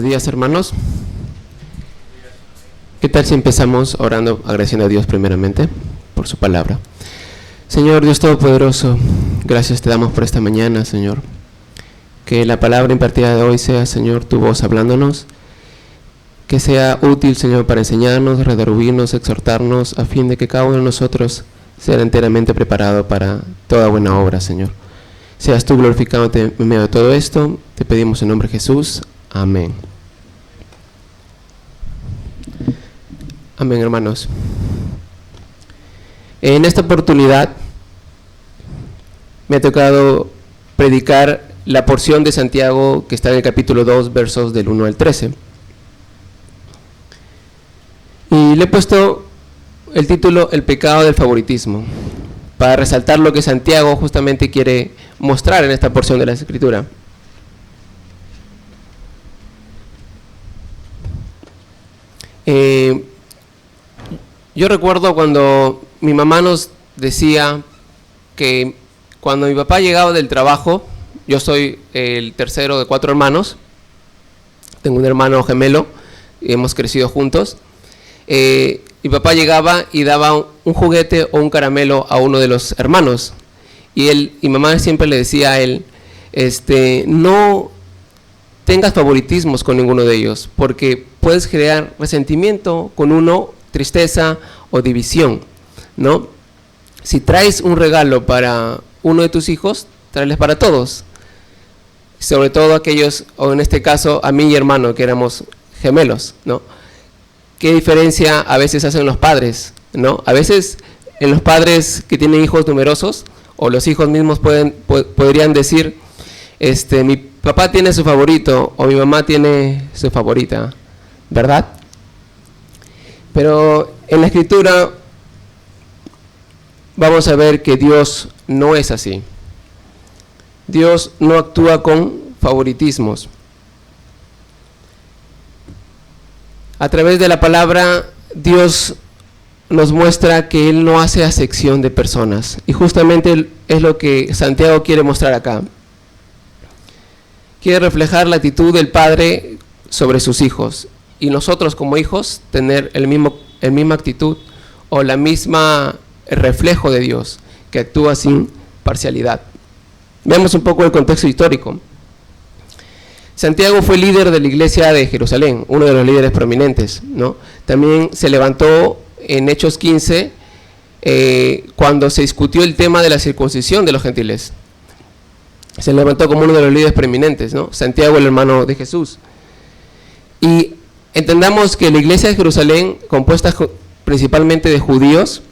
días, hermanos. ¿Qué tal si empezamos orando, agradeciendo a Dios primeramente por su palabra? Señor Dios Todopoderoso, gracias te damos por esta mañana, Señor. Que la palabra impartida de hoy sea, Señor, tu voz hablándonos. Que sea útil, Señor, para enseñarnos, redarguirnos, exhortarnos, a fin de que cada uno de nosotros sea enteramente preparado para toda buena obra, Señor. Seas tú glorificado en medio de todo esto. Te pedimos en nombre de Jesús. Amén. Amén, hermanos. En esta oportunidad me ha tocado predicar la porción de Santiago que está en el capítulo 2, versos del 1 al 13. Y le he puesto el título El pecado del favoritismo, para resaltar lo que Santiago justamente quiere mostrar en esta porción de la Escritura. Yo recuerdo cuando mi mamá nos decía que cuando mi papá llegaba del trabajo, yo soy el tercero de 4 hermanos, tengo un hermano gemelo y hemos crecido juntos. Mi papá llegaba y daba un juguete o un caramelo a uno de los hermanos, y mamá siempre le decía a él, no tengas favoritismos con ninguno de ellos, porque puedes crear resentimiento con uno, tristeza o división, ¿no? Si traes un regalo para uno de tus hijos, tráeles para todos, sobre todo aquellos, o en este caso a mi hermano, que éramos gemelos, ¿no? ¿Qué diferencia a veces hacen los padres, ¿no? A veces en los padres que tienen hijos numerosos, o los hijos mismos podrían decir, mi papá tiene su favorito, o mi mamá tiene su favorita, ¿verdad? Pero en la Escritura vamos a ver que Dios no es así. Dios no actúa con favoritismos. A través de la palabra, Dios nos muestra que Él no hace acepción de personas. Y justamente es lo que Santiago quiere mostrar acá. Quiere reflejar la actitud del Padre sobre sus hijos. Y nosotros como hijos tener el misma actitud o la misma reflejo de Dios, que actúa sin parcialidad. Veamos un poco el contexto histórico. Santiago fue líder de la iglesia de Jerusalén, uno de los líderes prominentes, ¿no? También se levantó en Hechos 15 cuando se discutió el tema de la circuncisión de los gentiles. Se levantó como uno de los líderes preeminentes, ¿no? Santiago, el hermano de Jesús. Y entendamos que la iglesia de Jerusalén, compuesta principalmente de judíos,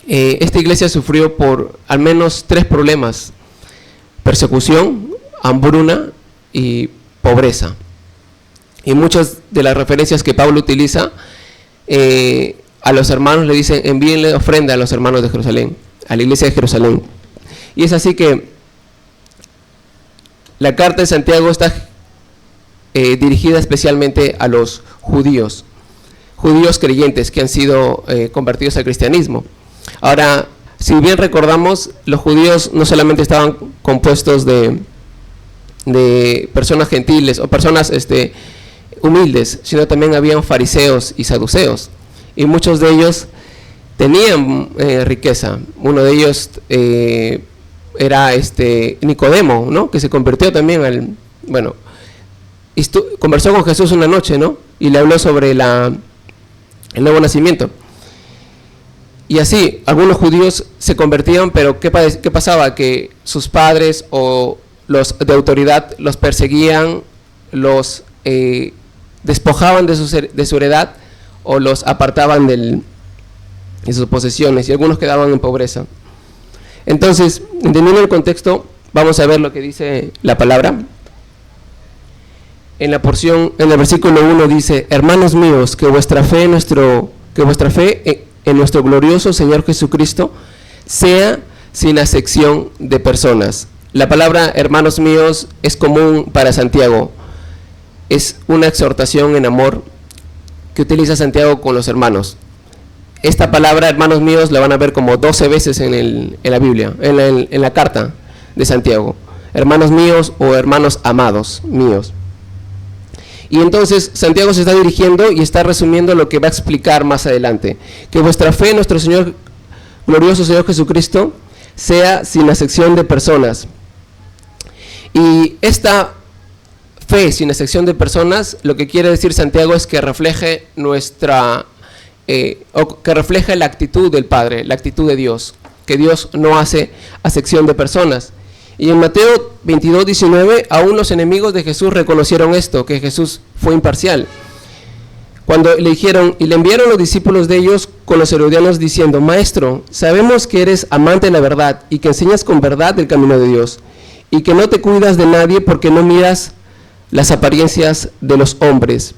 esta iglesia sufrió por al menos 3 problemas: persecución, hambruna y pobreza. Y muchas de las referencias que Pablo utiliza a los hermanos le dicen: envíenle ofrenda a los hermanos de Jerusalén, a la iglesia de Jerusalén. Y es así que la carta de Santiago está dirigida especialmente a los judíos creyentes que han sido convertidos al cristianismo. Ahora, si bien recordamos, los judíos no solamente estaban compuestos de personas gentiles o personas humildes, sino también habían fariseos y saduceos, y muchos de ellos tenían riqueza. Uno de ellos era Nicodemo, ¿no? Que se convirtió también conversó con Jesús una noche, ¿no? Y le habló sobre el nuevo nacimiento. Y así, algunos judíos se convertían, pero ¿qué pasaba? Que sus padres o los de autoridad los perseguían, los despojaban de su heredad o los apartaban de sus posesiones, y algunos quedaban en pobreza. Entonces, entendiendo el contexto, vamos a ver lo que dice la palabra. En la porción, en el versículo 1 dice: hermanos míos, que vuestra fe en nuestro glorioso Señor Jesucristo sea sin acepción de personas. La palabra hermanos míos es común para Santiago. Es una exhortación en amor que utiliza Santiago con los hermanos. Esta palabra, hermanos míos, la van a ver como 12 veces en la Biblia, en la carta de Santiago. Hermanos míos o hermanos amados míos. Y entonces Santiago se está dirigiendo y está resumiendo lo que va a explicar más adelante. Que vuestra fe en nuestro Señor, glorioso Señor Jesucristo, sea sin acepción de personas. Y esta fe sin excepción de personas, lo que quiere decir Santiago es que refleje que refleje la actitud del Padre, la actitud de Dios, que Dios no hace acepción de personas. Y en Mateo 22:19, aún los enemigos de Jesús reconocieron esto, que Jesús fue imparcial. Cuando le dijeron, y le enviaron los discípulos de ellos con los herodianos diciendo, Maestro, sabemos que eres amante de la verdad y que enseñas con verdad el camino de Dios, y que no te cuidas de nadie porque no miras las apariencias de los hombres.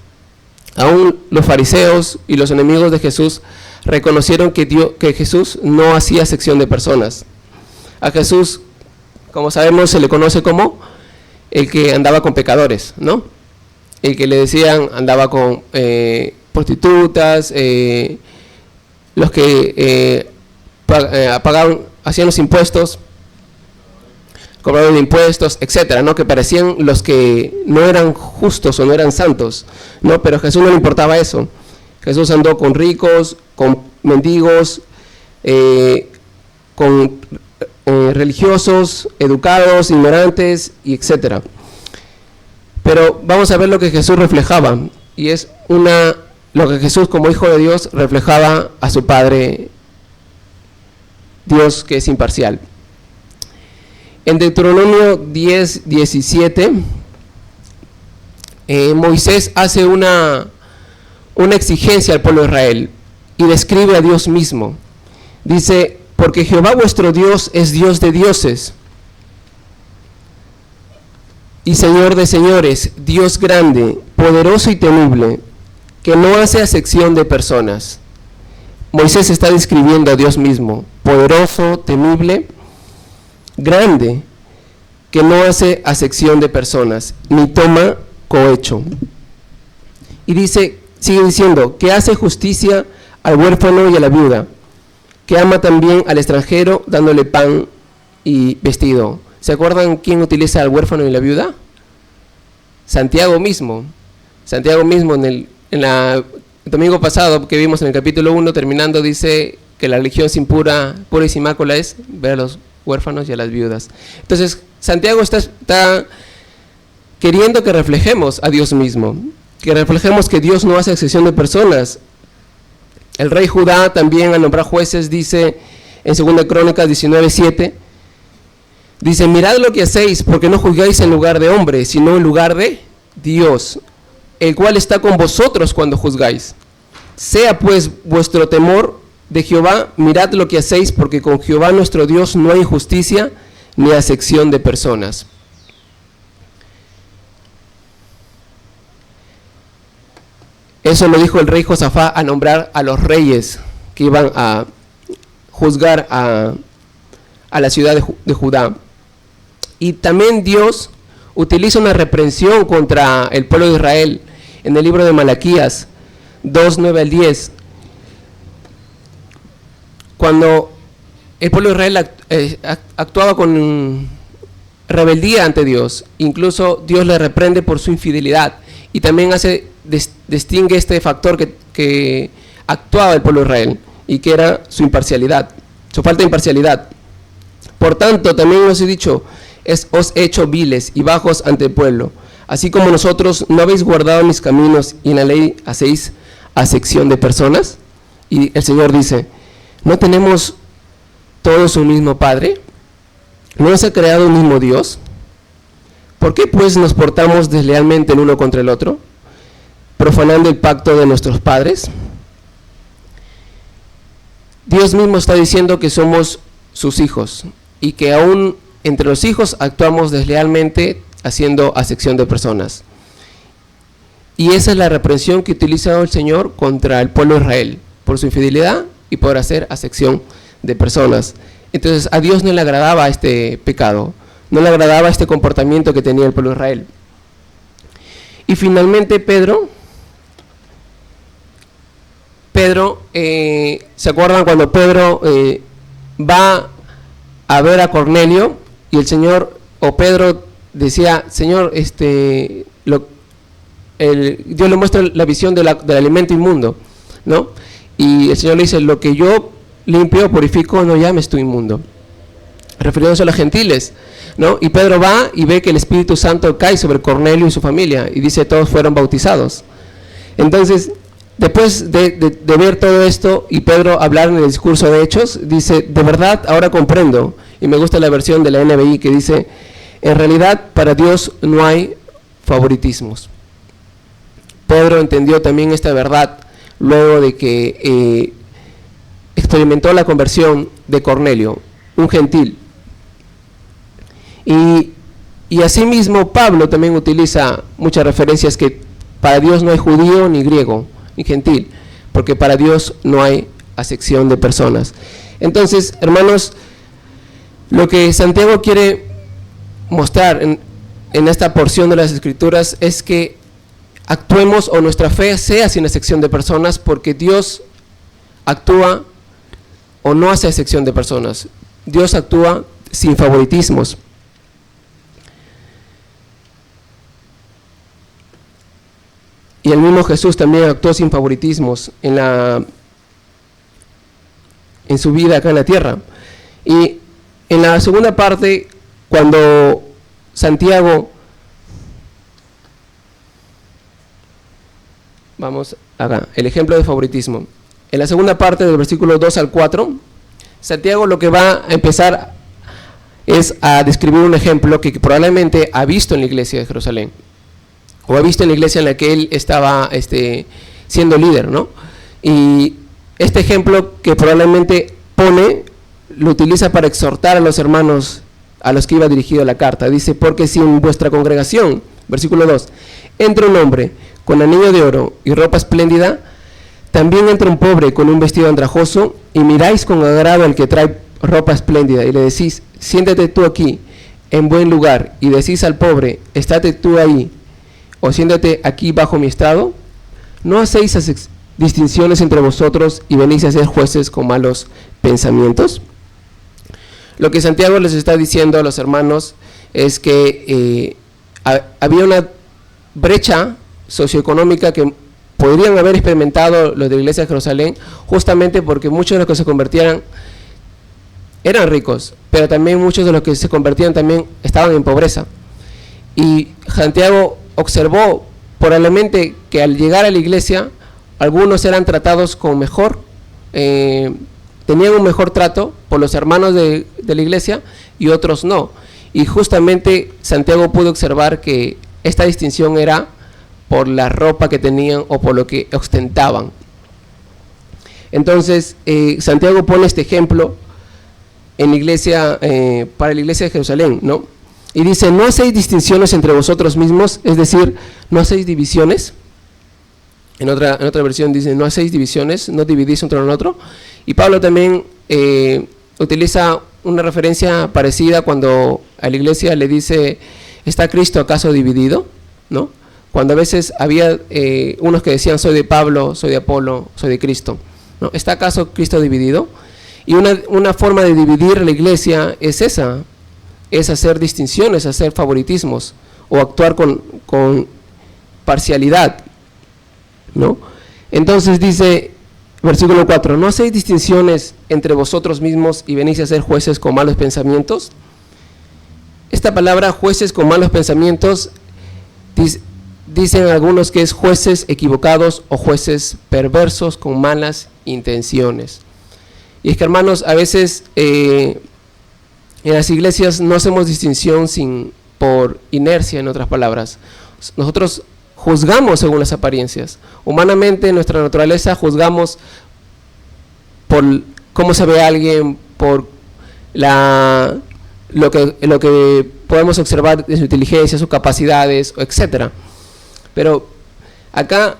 Aún los fariseos y los enemigos de Jesús reconocieron que Jesús no hacía acepción de personas. A Jesús, como sabemos, se le conoce como el que andaba con pecadores, ¿no? El que le decían andaba con prostitutas, los que pagaban, hacían los impuestos, cobraban impuestos, etcétera, ¿no? Que parecían los que no eran justos o no eran santos, ¿no? Pero a Jesús no le importaba eso. Jesús andó con ricos, con mendigos, con religiosos, educados, ignorantes, y etcétera. Pero vamos a ver lo que Jesús reflejaba, y es lo que Jesús como Hijo de Dios reflejaba a su Padre, Dios que es imparcial. En Deuteronomio 10:17, Moisés hace una exigencia al pueblo de Israel y describe a Dios mismo. Dice, porque Jehová vuestro Dios es Dios de dioses y Señor de señores, Dios grande, poderoso y temible, que no hace acepción de personas. Moisés está describiendo a Dios mismo, poderoso, temible, grande, que no hace acepción de personas, ni toma cohecho. Y sigue diciendo, que hace justicia al huérfano y a la viuda, que ama también al extranjero, dándole pan y vestido. ¿Se acuerdan quién utiliza al huérfano y la viuda? Santiago mismo. Santiago mismo el domingo pasado que vimos en el capítulo 1, terminando, dice que la religión sin pura y sin mácula es ver a los huérfanos y a las viudas. Entonces Santiago está queriendo que reflejemos a Dios mismo, que reflejemos que Dios no hace excepción de personas. El rey Judá también al nombrar jueces dice en 2 Crónicas 19:7, dice, mirad lo que hacéis, porque no juzgáis en lugar de hombre, sino en lugar de Dios, el cual está con vosotros cuando juzgáis. Sea pues vuestro temor de Jehová, mirad lo que hacéis, porque con Jehová nuestro Dios no hay injusticia ni acepción de personas. Eso lo dijo el rey Josafá a nombrar a los reyes que iban a juzgar a la ciudad de Judá. Y también Dios utiliza una reprensión contra el pueblo de Israel en el libro de Malaquías 2:9-10. Cuando el pueblo de Israel actuaba con rebeldía ante Dios, incluso Dios le reprende por su infidelidad, y también distingue este factor que actuaba el pueblo de Israel, y que era su imparcialidad, su falta de imparcialidad. Por tanto, también os he dicho, os he hecho viles y bajos ante el pueblo, así como vosotros no habéis guardado mis caminos y en la ley hacéis acepción de personas. Y el Señor dice, ¿no tenemos todos un mismo Padre? ¿No nos ha creado un mismo Dios? ¿Por qué pues nos portamos deslealmente el uno contra el otro, profanando el pacto de nuestros padres? Dios mismo está diciendo que somos sus hijos y que aún entre los hijos actuamos deslealmente haciendo acepción de personas. Y esa es la reprensión que utiliza el Señor contra el pueblo de Israel, por su infidelidad y por hacer acepción de personas. Entonces a Dios no le agradaba este pecado, no le agradaba este comportamiento que tenía el pueblo de Israel. Y finalmente Pedro, ¿se acuerdan cuando Pedro va a ver a Cornelio y el Señor, o Pedro decía, Señor, Dios le muestra la visión del alimento inmundo, ¿no? Y el Señor le dice, lo que yo limpio, purifico, no llames tú inmundo, refiriéndose a los gentiles, ¿no? Y Pedro va y ve que el Espíritu Santo cae sobre Cornelio y su familia, y dice, todos fueron bautizados. Entonces, después de ver todo esto, y Pedro hablar en el discurso de Hechos, dice, de verdad, ahora comprendo, y me gusta la versión de la NBI que dice, en realidad, para Dios no hay favoritismos. Pedro entendió también esta verdad luego de que experimentó la conversión de Cornelio, un gentil. Y asimismo Pablo también utiliza muchas referencias que para Dios no hay judío ni griego ni gentil, porque para Dios no hay acepción de personas. Entonces, hermanos, lo que Santiago quiere mostrar en esta porción de las Escrituras es que actuemos o nuestra fe sea sin acepción de personas, porque Dios actúa o no hace acepción de personas. Dios actúa sin favoritismos. Y el mismo Jesús también actuó sin favoritismos en su vida acá en la tierra. Y en la segunda parte, cuando Santiago, vamos acá, el ejemplo de favoritismo. En la segunda parte del versículo 2 al 4, Santiago lo que va a empezar es a describir un ejemplo que probablemente ha visto en la iglesia de Jerusalén, o ha visto en la iglesia en la que él estaba siendo líder, ¿no? Y este ejemplo que probablemente lo utiliza para exhortar a los hermanos a los que iba dirigido la carta. Dice, porque si en vuestra congregación, versículo 2, entra un hombre con anillo de oro y ropa espléndida, también entra un pobre con un vestido andrajoso, y miráis con agrado al que trae ropa espléndida, y le decís, siéntate tú aquí, en buen lugar, y decís al pobre, estate tú ahí, o siéntate aquí bajo mi estrado. ¿No hacéis distinciones entre vosotros y venís a ser jueces con malos pensamientos? Lo que Santiago les está diciendo a los hermanos es que había una brecha socioeconómica que podrían haber experimentado los de la iglesia de Jerusalén, justamente porque muchos de los que se convertían eran ricos, pero también muchos de los que se convertían también estaban en pobreza. Y Santiago observó probablemente que al llegar a la iglesia, algunos eran tratados con mejor, tenían un mejor trato por los hermanos de la iglesia, y otros no. Y justamente Santiago pudo observar que esta distinción era por la ropa que tenían o por lo que ostentaban. Entonces, Santiago pone este ejemplo en la iglesia, para la iglesia de Jerusalén, ¿no? Y dice, no hacéis distinciones entre vosotros mismos, es decir, no hacéis divisiones. En otra versión dice, no hacéis divisiones, no dividís entre uno en otro. Y Pablo también utiliza una referencia parecida cuando a la iglesia le dice, ¿está Cristo acaso dividido? ¿No? Cuando a veces había unos que decían, soy de Pablo, soy de Apolo, soy de Cristo, ¿no? ¿Está acaso Cristo dividido? Y una forma de dividir la iglesia es esa, es hacer distinciones, hacer favoritismos, o actuar con parcialidad, ¿no? Entonces dice, versículo 4, ¿no hacéis distinciones entre vosotros mismos y venís a ser jueces con malos pensamientos? Esta palabra, jueces con malos pensamientos, dicen algunos que es jueces equivocados o jueces perversos con malas intenciones. Y es que, hermanos, a veces en las iglesias no hacemos distinción por inercia, en otras palabras. Nosotros juzgamos según las apariencias. Humanamente, en nuestra naturaleza, juzgamos por cómo se ve alguien, por lo que podemos observar de su inteligencia, sus capacidades, etc. Pero acá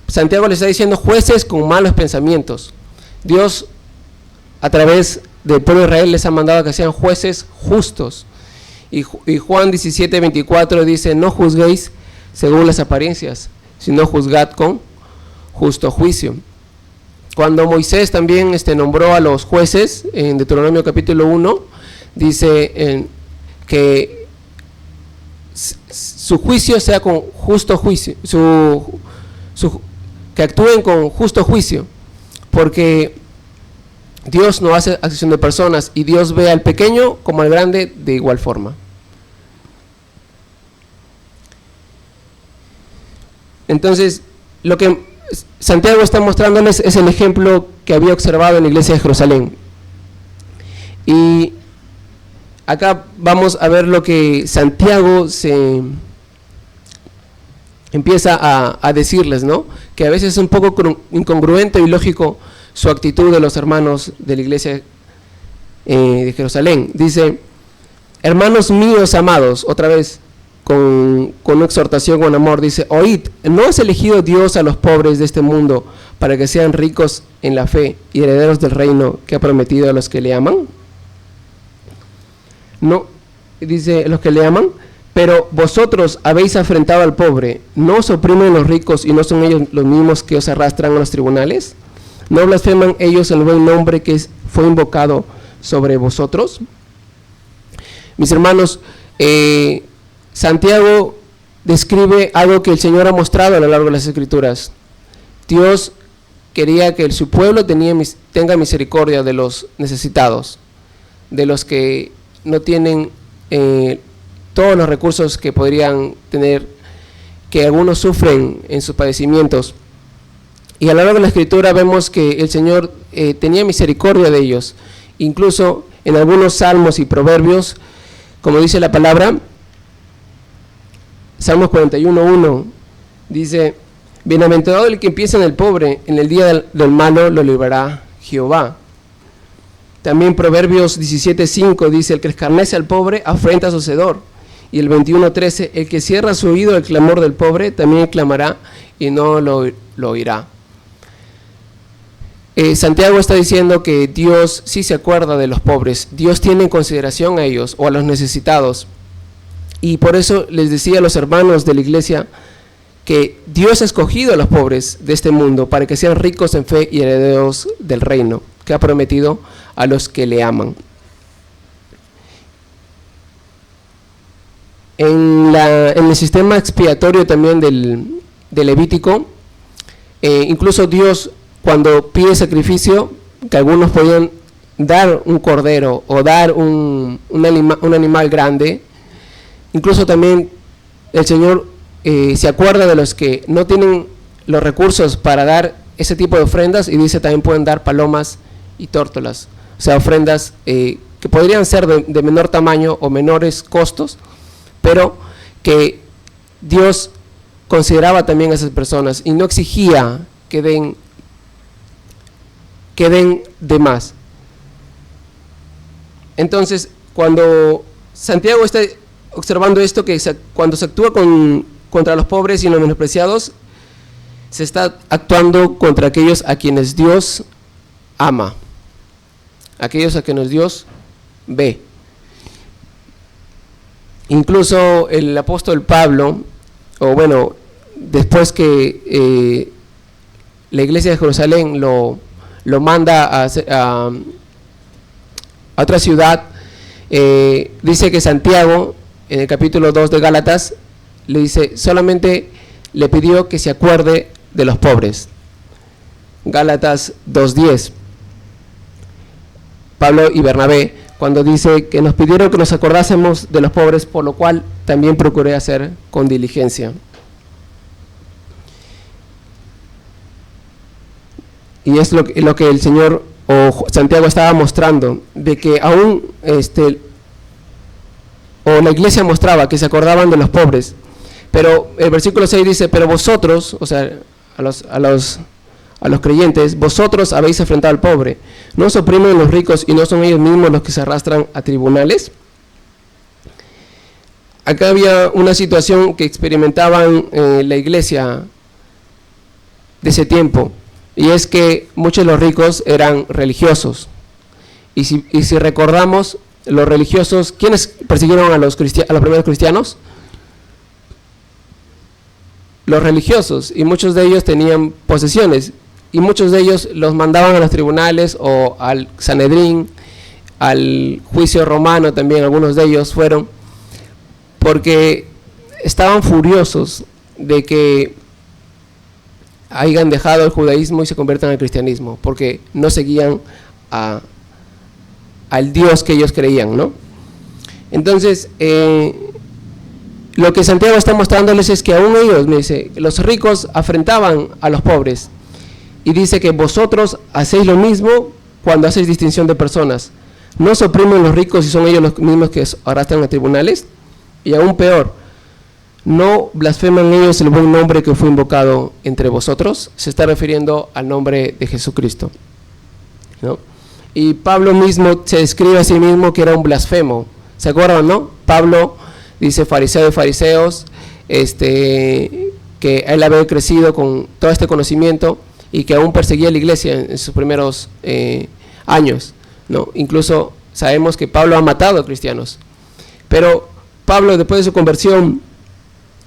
Santiago le está diciendo jueces con malos pensamientos. Dios, a través del pueblo de Israel, les ha mandado a que sean jueces justos. Y Juan 17:24 dice, no juzguéis según las apariencias, sino juzgad con justo juicio. Cuando Moisés también nombró a los jueces, en Deuteronomio capítulo 1, dice que su juicio sea con justo juicio, que actúen con justo juicio, porque Dios no hace acepción de personas y Dios ve al pequeño como al grande de igual forma. Entonces, lo que Santiago está mostrándoles es el ejemplo que había observado en la iglesia de Jerusalén. Y acá vamos a ver lo que Santiago se empieza a decirles, ¿no? Que a veces es un poco incongruente y lógico su actitud de los hermanos de la iglesia de Jerusalén. Dice: hermanos míos amados, otra vez con una exhortación con amor, dice: oíd, ¿no has elegido Dios a los pobres de este mundo para que sean ricos en la fe y herederos del reino que ha prometido a los que le aman? No, dice los que le aman, pero vosotros habéis afrentado al pobre. ¿No os oprimen los ricos y no son ellos los mismos que os arrastran a los tribunales? ¿No blasfeman ellos el buen nombre que fue invocado sobre vosotros? Mis hermanos, Santiago describe algo que el Señor ha mostrado a lo largo de las Escrituras. Dios quería que su pueblo tenga misericordia de los necesitados, de los que no tienen todos los recursos que podrían tener, que algunos sufren en sus padecimientos. Y a lo largo de la Escritura vemos que el Señor tenía misericordia de ellos. Incluso en algunos salmos y proverbios, como dice la palabra, Salmos 41:1, dice: bienaventurado el que empieza en el pobre, en el día del malo lo librará Jehová. También Proverbios 17:5 dice: el que escarnece al pobre afrenta a su hacedor. Y el 21:13, el que cierra su oído al clamor del pobre, también clamará y no lo oirá. Santiago está diciendo que Dios sí se acuerda de los pobres, Dios tiene en consideración a ellos o a los necesitados. Y por eso les decía a los hermanos de la iglesia que Dios ha escogido a los pobres de este mundo para que sean ricos en fe y herederos del reino que ha prometido a los que le aman. En el sistema expiatorio también del Levítico, incluso Dios, cuando pide sacrificio, que algunos podían dar un cordero o dar un animal grande, incluso también el Señor se acuerda de los que no tienen los recursos para dar ese tipo de ofrendas, y dice también pueden dar palomas y tórtolas, o sea, ofrendas que podrían ser de menor tamaño o menores costos, pero que Dios consideraba también a esas personas y no exigía que den de más. Entonces, cuando Santiago está observando esto, que cuando se actúa contra los pobres y los menospreciados, se está actuando contra aquellos a quienes Dios ama, aquellos a quienes Dios ve. Incluso el apóstol Pablo, o bueno, después que la iglesia de Jerusalén lo manda a otra ciudad, dice que Santiago, en el capítulo 2 de Gálatas, le dice, solamente le pidió que se acuerde de los pobres. Gálatas 2:10. Pablo y Bernabé, cuando dice que nos pidieron que nos acordásemos de los pobres, por lo cual también procuré hacer con diligencia. Y es lo que el Señor o Santiago estaba mostrando, de que aún o la iglesia mostraba que se acordaban de los pobres. Pero el versículo 6 dice, pero vosotros, o sea, a los creyentes, vosotros habéis afrentado al pobre. ¿No os oprimen los ricos y no son ellos mismos los que se arrastran a tribunales? Acá había una situación que experimentaban la iglesia de ese tiempo, y es que muchos de los ricos eran religiosos. Y si recordamos, los religiosos, ¿quiénes persiguieron a los primeros cristianos? Los religiosos, y muchos de ellos tenían posesiones, y muchos de ellos los mandaban a los tribunales o al Sanedrín, al juicio romano también, algunos de ellos fueron, porque estaban furiosos de que hayan dejado el judaísmo y se conviertan al cristianismo, porque no seguían al Dios que ellos creían, ¿no? Entonces, lo que Santiago está mostrándoles es que aún ellos, me dice, los ricos afrentaban a los pobres, y dice que vosotros hacéis lo mismo cuando hacéis distinción de personas. ¿No se oprimen los ricos y son ellos los mismos que arrastran a tribunales? Y aún peor, ¿no blasfeman ellos el buen nombre que fue invocado entre vosotros? Se está refiriendo al nombre de Jesucristo, ¿no? Y Pablo mismo se describe a sí mismo que era un blasfemo. ¿Se acuerdan, no? Pablo dice fariseo de fariseos, que él había crecido con todo este conocimiento y que aún perseguía a la iglesia en sus primeros años, ¿no? Incluso sabemos que Pablo ha matado a cristianos. Pero Pablo, después de su conversión,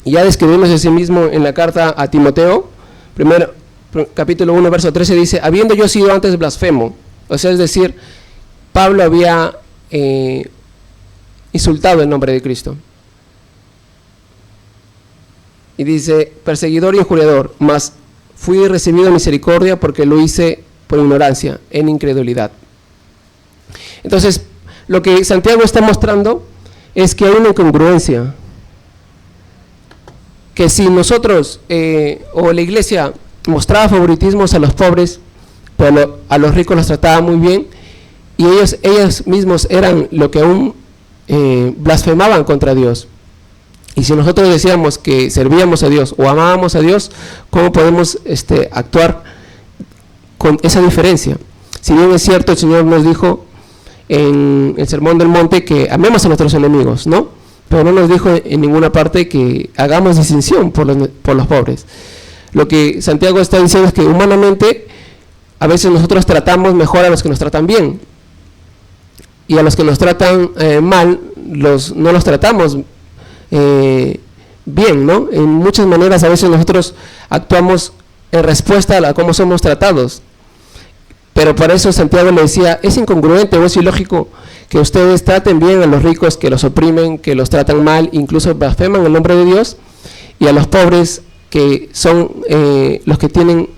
ya describimos a sí mismo en la carta a Timoteo, capítulo 1, verso 13, dice, habiendo yo sido antes blasfemo, o sea, es decir, Pablo había insultado el nombre de Cristo. Y dice, perseguidor y injuriador, mas fui recibido en misericordia porque lo hice por ignorancia, en incredulidad. Entonces, lo que Santiago está mostrando es que hay una incongruencia, que si nosotros o la iglesia mostraba favoritismos a los pobres, pero a los ricos los trataba muy bien, y ellos mismos eran lo que aún blasfemaban contra Dios. Y si nosotros decíamos que servíamos a Dios o amábamos a Dios, ¿cómo podemos actuar con esa diferencia? Si bien es cierto, el Señor nos dijo en el Sermón del Monte que amemos a nuestros enemigos, ¿no? Pero no nos dijo en ninguna parte que hagamos distinción por los pobres. Lo que Santiago está diciendo es que humanamente a veces nosotros tratamos mejor a los que nos tratan bien, y a los que nos tratan mal no los tratamos bien, ¿no? En muchas maneras a veces nosotros actuamos en respuesta a cómo somos tratados. Pero por eso Santiago le decía, es incongruente o es ilógico que ustedes traten bien a los ricos, que los oprimen, que los tratan mal, incluso blasfeman el nombre de Dios, y a los pobres, que son los que tienen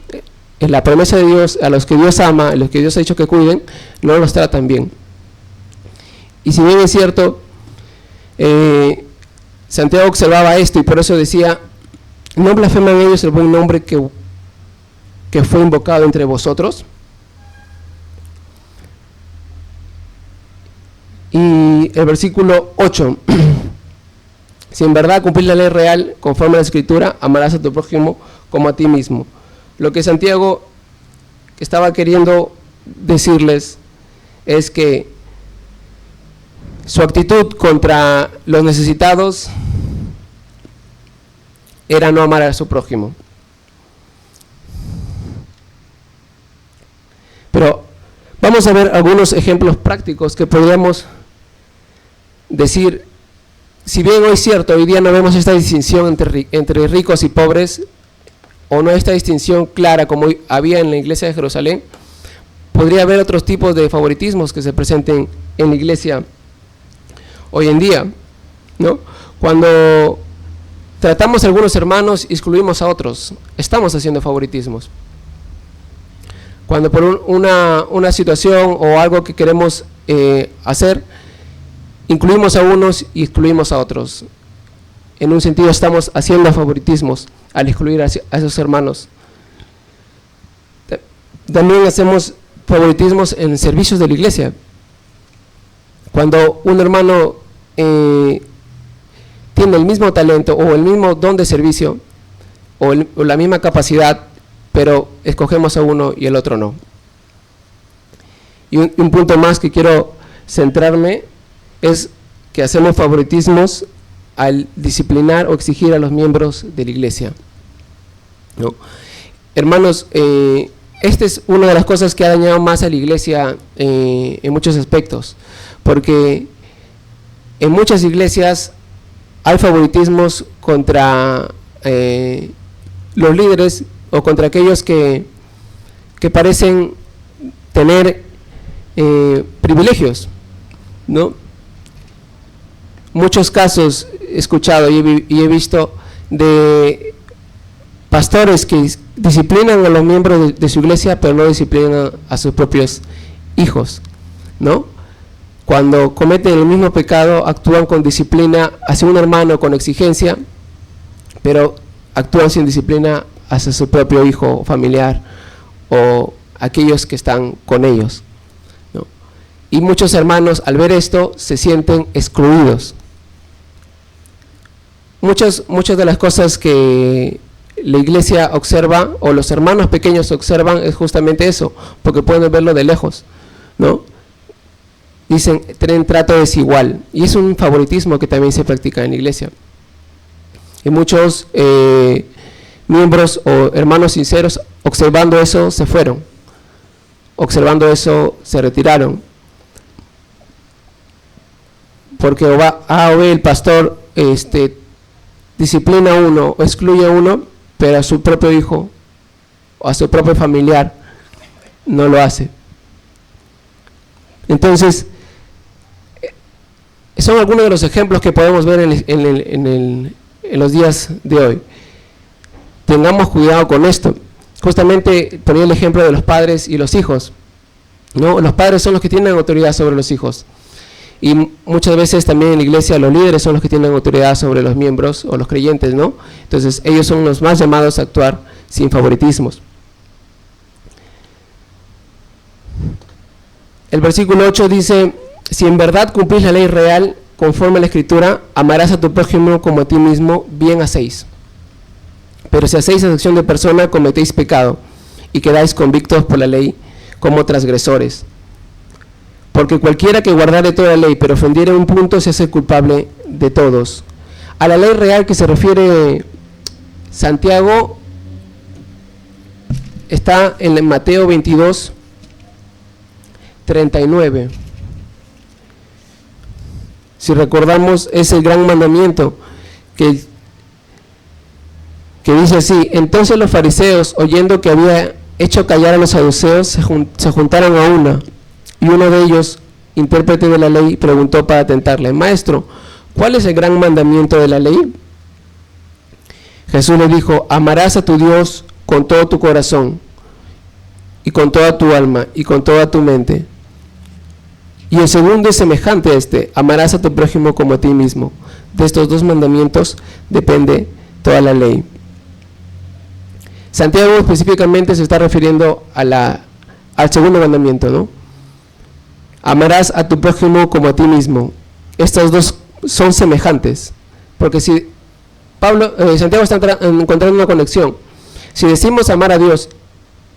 la promesa de Dios, a los que Dios ama, a los que Dios ha dicho que cuiden, no los tratan bien. Y si bien es cierto, Santiago observaba esto y por eso decía, no blasfeman ellos el buen nombre que fue invocado entre vosotros. Y el versículo 8, si en verdad cumplir la ley real conforme a la Escritura, amarás a tu prójimo como a ti mismo. Lo que Santiago estaba queriendo decirles es que su actitud contra los necesitados era no amar a su prójimo. Pero vamos a ver algunos ejemplos prácticos que podríamos decir, si bien hoy es cierto, hoy día no vemos esta distinción entre ricos y pobres, o no esta distinción clara como había en la iglesia de Jerusalén, podría haber otros tipos de favoritismos que se presenten en la iglesia hoy en día, ¿no? Cuando tratamos a algunos hermanos y excluimos a otros, estamos haciendo favoritismos. Cuando por una situación o algo que queremos hacer, incluimos a unos y excluimos a otros. En un sentido estamos haciendo favoritismos al excluir a esos hermanos. También hacemos favoritismos en servicios de la iglesia. Cuando un hermano tiene el mismo talento o el mismo don de servicio o la misma capacidad, pero escogemos a uno y el otro no. Y un punto más que quiero centrarme es que hacemos favoritismos al disciplinar o exigir a los miembros de la iglesia, ¿no? Hermanos, esta es una de las cosas que ha dañado más a la iglesia en muchos aspectos, porque en muchas iglesias hay favoritismos contra los líderes o contra aquellos que parecen tener privilegios, ¿no? Muchos casos escuchado y he visto de pastores que disciplinan a los miembros de su iglesia, pero no disciplinan a sus propios hijos, ¿no? Cuando cometen el mismo pecado, actúan con disciplina hacia un hermano con exigencia, pero actúan sin disciplina hacia su propio hijo familiar o aquellos que están con ellos, ¿no? Y muchos hermanos al ver esto se sienten excluidos. Muchas de las cosas que la iglesia observa o los hermanos pequeños observan es justamente eso, porque pueden verlo de lejos, ¿no? Dicen, tienen trato desigual, y es un favoritismo que también se practica en la iglesia. Y muchos miembros o hermanos sinceros, observando eso, se fueron. Observando eso, se retiraron. Porque A o B, el pastor, disciplina a uno o excluye a uno, pero a su propio hijo o a su propio familiar no lo hace. Entonces, son algunos de los ejemplos que podemos ver en los días de hoy. Tengamos cuidado con esto. Justamente ponía el ejemplo de los padres y los hijos, ¿no? Los padres son los que tienen autoridad sobre los hijos. Y muchas veces también en la iglesia los líderes son los que tienen autoridad sobre los miembros o los creyentes, ¿no? Entonces ellos son los más llamados a actuar sin favoritismos. El versículo 8 dice, si en verdad cumplís la ley real conforme a la escritura, amarás a tu prójimo como a ti mismo, bien hacéis. Pero si hacéis acepción de persona, cometéis pecado y quedáis convictos por la ley como transgresores. Porque cualquiera que guardare toda la ley, pero ofendiere un punto, se hace culpable de todos. A la ley real que se refiere Santiago está en Mateo 22, 39. Si recordamos, es el gran mandamiento que dice así: entonces los fariseos, oyendo que había hecho callar a los saduceos, se juntaron a una. Y uno de ellos, intérprete de la ley, preguntó para tentarle: Maestro, ¿cuál es el gran mandamiento de la ley? Jesús le dijo: amarás a tu Dios con todo tu corazón, y con toda tu alma, y con toda tu mente. Y el segundo es semejante a este: amarás a tu prójimo como a ti mismo. De estos dos mandamientos depende toda la ley. Santiago específicamente se está refiriendo al segundo mandamiento, ¿no? Amarás a tu prójimo como a ti mismo. Estos dos son semejantes, porque si Santiago está encontrando una conexión. Si decimos amar a Dios,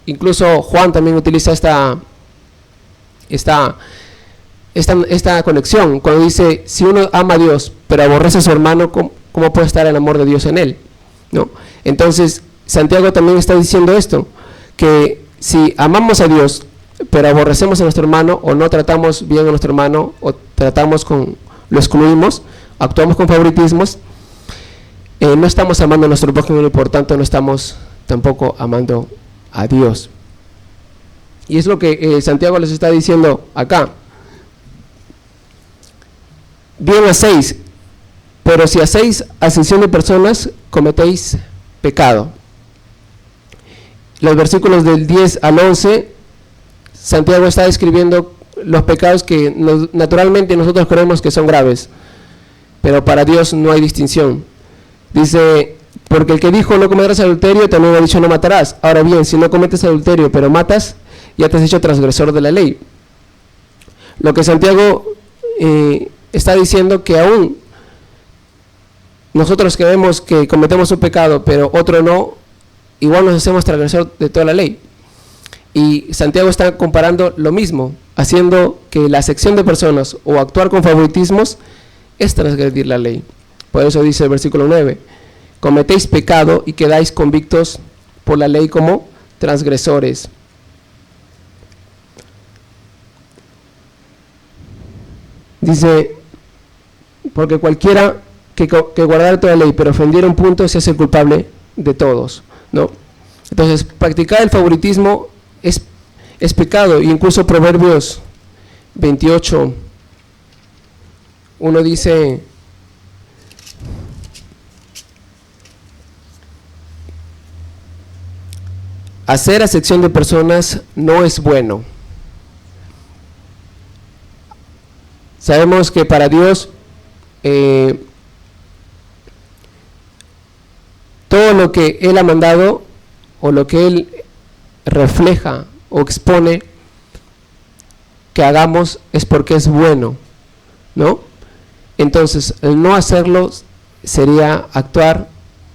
incluso Juan también utiliza esta conexión, cuando dice, si uno ama a Dios, pero aborrece a su hermano, ¿cómo puede estar el amor de Dios en él? ¿No? Entonces, Santiago también está diciendo esto, que si amamos a Dios, pero aborrecemos a nuestro hermano, o no tratamos bien a nuestro hermano, o lo excluimos, actuamos con favoritismos, no estamos amando a nuestro prójimo y por tanto no estamos tampoco amando a Dios. Y es lo que Santiago les está diciendo acá. Bien hacéis, pero si hacéis acepción de personas, cometéis pecado. Los versículos del 10 al 11, Santiago está describiendo los pecados que naturalmente nosotros creemos que son graves, pero para Dios no hay distinción. Dice, porque el que dijo no cometerás adulterio, también ha dicho no matarás. Ahora bien, si no cometes adulterio, pero matas, ya te has hecho transgresor de la ley. Lo que Santiago está diciendo, que aún nosotros que vemos que cometemos un pecado, pero otro no, igual nos hacemos transgresor de toda la ley. Y Santiago está comparando lo mismo, haciendo que la acepción de personas o actuar con favoritismos es transgredir la ley. Por eso dice el versículo 9, cometéis pecado y quedáis convictos por la ley como transgresores. Dice, porque cualquiera que guardara toda la ley, pero ofendiera un punto, se hace culpable de todos, ¿no? Entonces, practicar el favoritismo es pecado. Y incluso Proverbios 28, uno dice, hacer acepción de personas no es bueno. Sabemos que para Dios todo lo que Él ha mandado o lo que Él refleja o expone que hagamos es porque es bueno, ¿no? Entonces, el no hacerlo sería actuar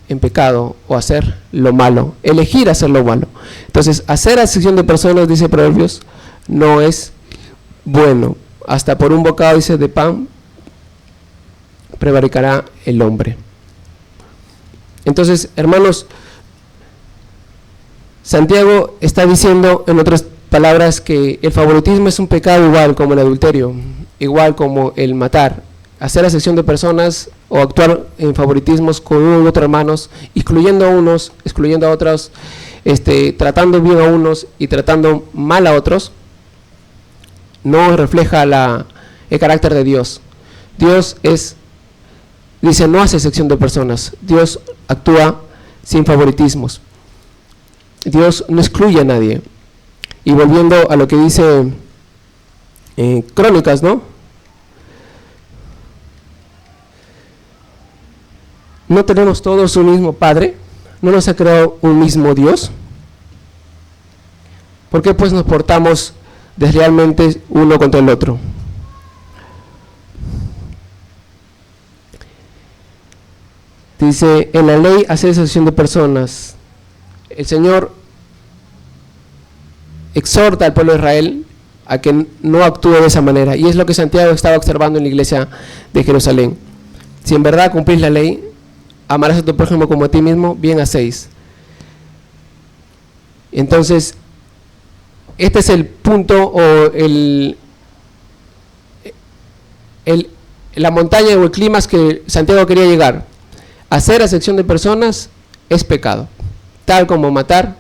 en pecado o hacer lo malo, elegir hacer lo malo. Entonces, hacer acepción de personas, dice Proverbios, no es bueno. Hasta por un bocado, dice, de pan prevaricará el hombre. Entonces, hermanos, Santiago está diciendo, en otras palabras, que el favoritismo es un pecado igual como el adulterio, igual como el matar, hacer acepción de personas o actuar en favoritismos con uno u otro hermanos, excluyendo a unos, excluyendo a otros, tratando bien a unos y tratando mal a otros, no refleja el carácter de Dios. Dios dice, no hace acepción de personas. Dios actúa sin favoritismos. Dios no excluye a nadie. Y volviendo a lo que dice Crónicas, ¿no? ¿No tenemos todos un mismo Padre? ¿No nos ha creado un mismo Dios? ¿Por qué pues nos portamos deslealmente uno contra el otro? Dice, en la ley hacer acepción de personas. El Señor exhorta al pueblo de Israel a que no actúe de esa manera. Y es lo que Santiago estaba observando en la iglesia de Jerusalén. Si en verdad cumplís la ley, amarás a tu prójimo como a ti mismo, bien hacéis. Entonces, este es el punto o la montaña o el clima que Santiago quería llegar. Hacer acepción de personas es pecado, tal como matar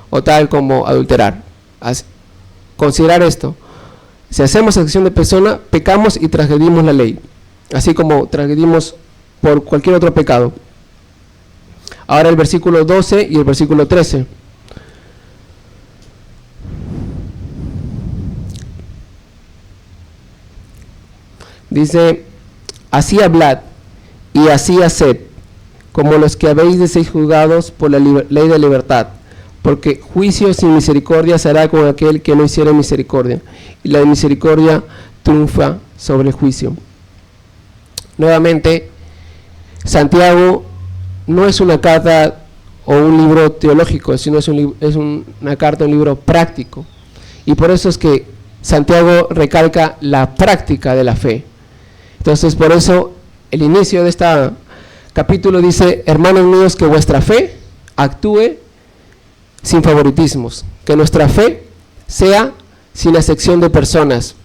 o tal como adulterar. Considerar esto: si hacemos acepción de persona, pecamos y transgredimos la ley, así como transgredimos por cualquier otro pecado. Ahora el versículo 12 y el versículo 13. Dice, así hablad y así haced, como los que habéis de ser juzgados por la ley de libertad, porque juicio sin misericordia será con aquel que no hiciere misericordia, y la misericordia triunfa sobre el juicio. Nuevamente, Santiago no es una carta o un libro teológico, sino es una carta, un libro práctico, y por eso es que Santiago recalca la práctica de la fe. Entonces, por eso el inicio de este capítulo dice, hermanos míos, que vuestra fe actúe sin favoritismos, que nuestra fe sea sin acepción de personas.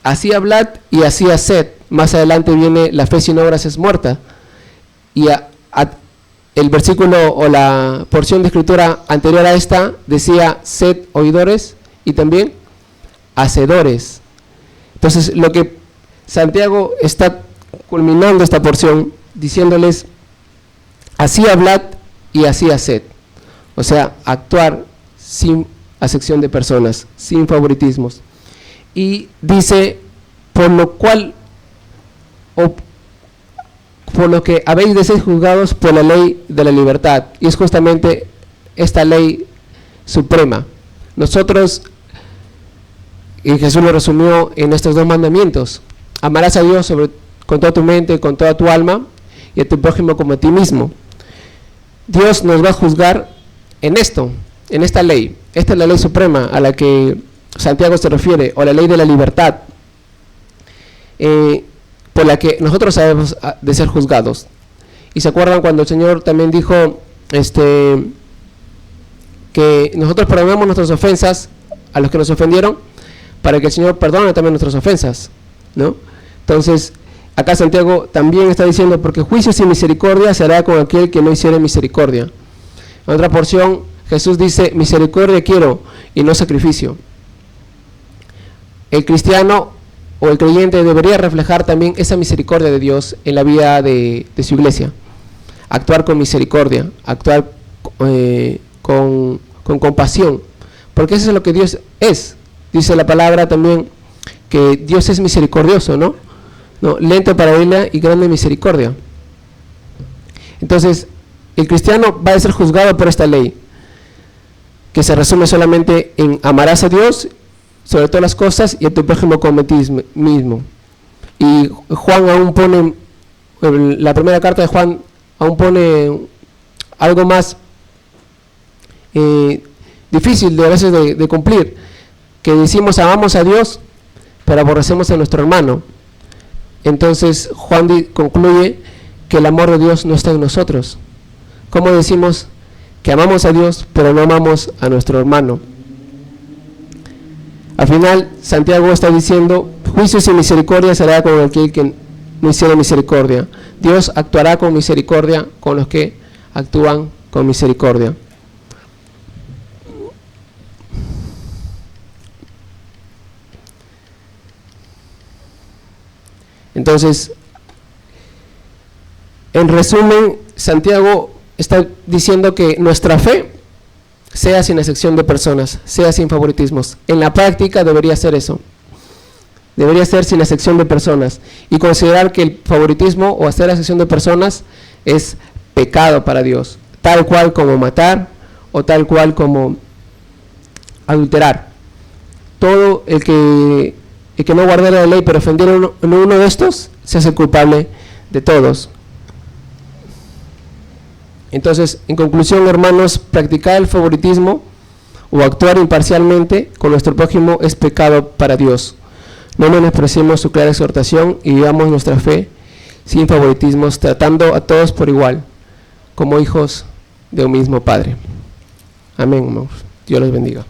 Así hablad y así haced. Más adelante viene, la fe sin obras es muerta. Y el versículo o la porción de escritura anterior a esta decía, sed oidores y también hacedores. Entonces, lo que Santiago está culminando esta porción diciéndoles, así hablad y así haced. O sea, actuar sin acepción de personas, sin favoritismos. Y dice, por lo cual, o por lo que habéis de ser juzgados por la ley de la libertad. Y es justamente esta ley suprema. Nosotros, y Jesús lo resumió en estos dos mandamientos: amarás a Dios con toda tu mente, con toda tu alma, y a tu prójimo como a ti mismo. Dios nos va a juzgar en esto, en esta ley. Esta es la ley suprema a la que Santiago se refiere, o la ley de la libertad, por la que nosotros sabemos de ser juzgados. Y se acuerdan cuando el Señor también dijo que nosotros perdonamos nuestras ofensas a los que nos ofendieron, para que el Señor perdone también nuestras ofensas, ¿no? Entonces, acá Santiago también está diciendo, porque juicio sin misericordia será con aquel que no hiciere misericordia. En otra porción, Jesús dice, misericordia quiero y no sacrificio. El cristiano o el creyente debería reflejar también esa misericordia de Dios en la vida de su iglesia. Actuar con misericordia, actuar con con compasión, porque eso es lo que Dios es. Dice la palabra también que Dios es misericordioso, ¿no? Lento para ira y grande misericordia. Entonces, el cristiano va a ser juzgado por esta ley, que se resume solamente en amarás a Dios sobre todas las cosas y a tu prójimo como a ti mismo. Y Juan aún pone, la primera carta de Juan aún pone algo más difícil de a veces de cumplir, que decimos amamos a Dios, pero aborrecemos a nuestro hermano. Entonces Juan concluye que el amor de Dios no está en nosotros. ¿Cómo decimos que amamos a Dios, pero no amamos a nuestro hermano? Al final, Santiago está diciendo, juicio sin misericordia será con aquel que no hiciera misericordia. Dios actuará con misericordia con los que actúan con misericordia. Entonces, en resumen, Santiago está diciendo que nuestra fe sea sin excepción de personas, sea sin favoritismos. En la práctica debería ser eso. Debería ser sin excepción de personas. Y considerar que el favoritismo o hacer excepción de personas es pecado para Dios. Tal cual como matar o tal cual como adulterar. Todo el que no guardara la ley pero ofendiera en uno de estos, se hace culpable de todos. Entonces, en conclusión, hermanos, practicar el favoritismo o actuar imparcialmente con nuestro prójimo es pecado para Dios. No menospreciemos su clara exhortación y vivamos nuestra fe sin favoritismos, tratando a todos por igual, como hijos de un mismo Padre. Amén, hermanos. Dios los bendiga.